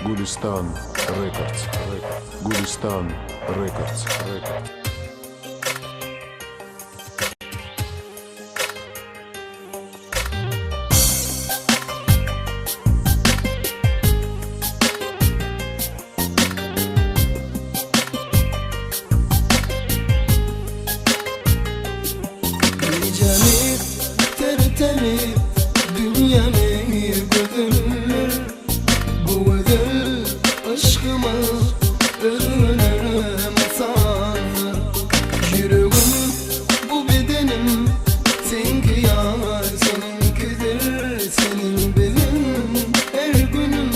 Gulistan Records. Gulistan Records. Cemil, tertemiz, dünyamı götürür. Bu ödül aşkıma ölürüm sanır. Yüreğim, bu bedenim, seninki yar, seninkidir. Senin benim, her günüm,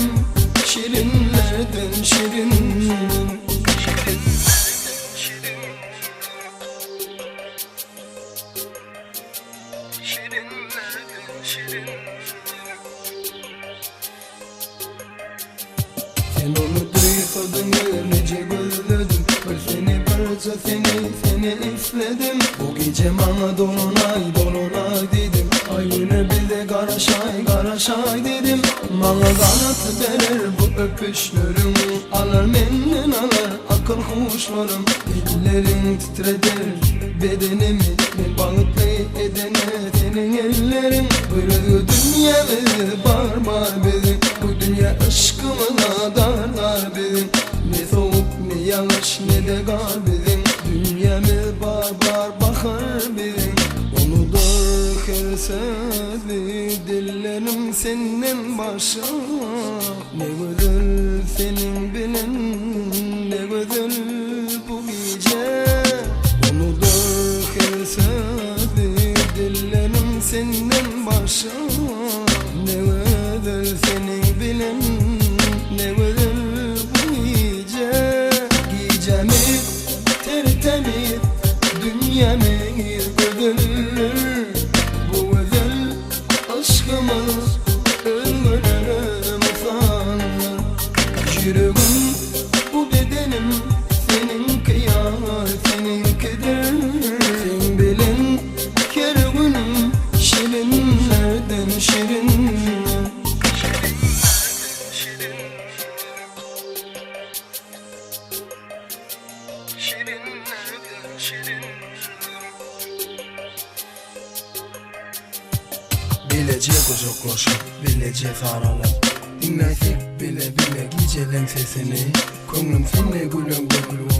şirinlerden şirin. Sen onu duysadın öylece gözledim. Seni parça seni istedim. Bu gece bana dolunay dedim. Ay günü bize karaşay dedim. Bana kanat verir bu öpüşlerim. Alır menden alır akıl huşlarım. Ellerin titredir bedenimi. Ben bağıtlı edene senin ellerin. Böyle dünyamı barbar benim. Bu dünya aşkımla darlar benim. Ne soğuk ne yağış ne de kar benim. Dünyamı barbar bakar benim. Unudur her sözü dillerim senden başa. Ne güzel senin bilin, ne güzel bu gece. Unudur her sözü dillerim senden başa. Ne güzel senin bilin, ne güzel bu gece. Gecemi tertemiz, dünyamı götürür. Bu özel aşkımız ölürüm sanır. Yüreğim, bu bedenim, seninki yar, seninkidir. Sen bilin, her günüm, şirinlerden şirin. Bilecek uzaklaşıp, bilecek aralıp. Dinledik bile gecelerin sesini. Könlüm seninle gülüm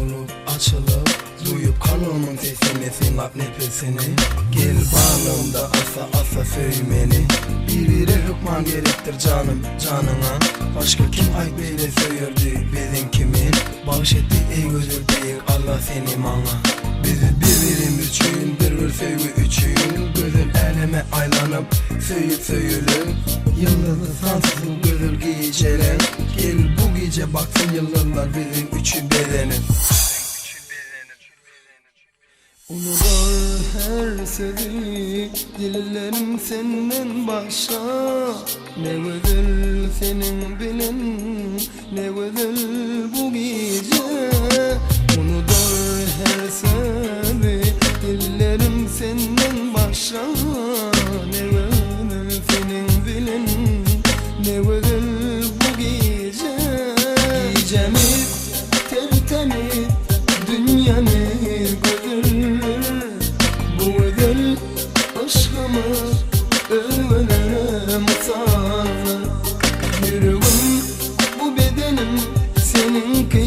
olup açılıp. Duyup kanımın sesini, sinlap nefesini. Gel bağlımda asa söymeni. Bir hükman gerektir canına. Başka kim ay böyle söyürdü bizim kimin. Bağış etti ey güzel değil Allah seni bana. Bizi birbirimiz için bir sevgi için. Güzel eleme aylanıp söyülür. Yıldızlı sansız güzel geceler. Gel bu gece baksın yıldızlar bizim için bedenin. Unutur her sözü dillerim senden başa. Ne güzel senin bilin, ne güzel bu gece. Unutur her sözü dillerim senden başa. Ne güzel senin bilin, ne güzel bu gece. Gecemiz tertemiz, dünyamı ölürüm sanır. Yüreğim, bu bedenim, seninki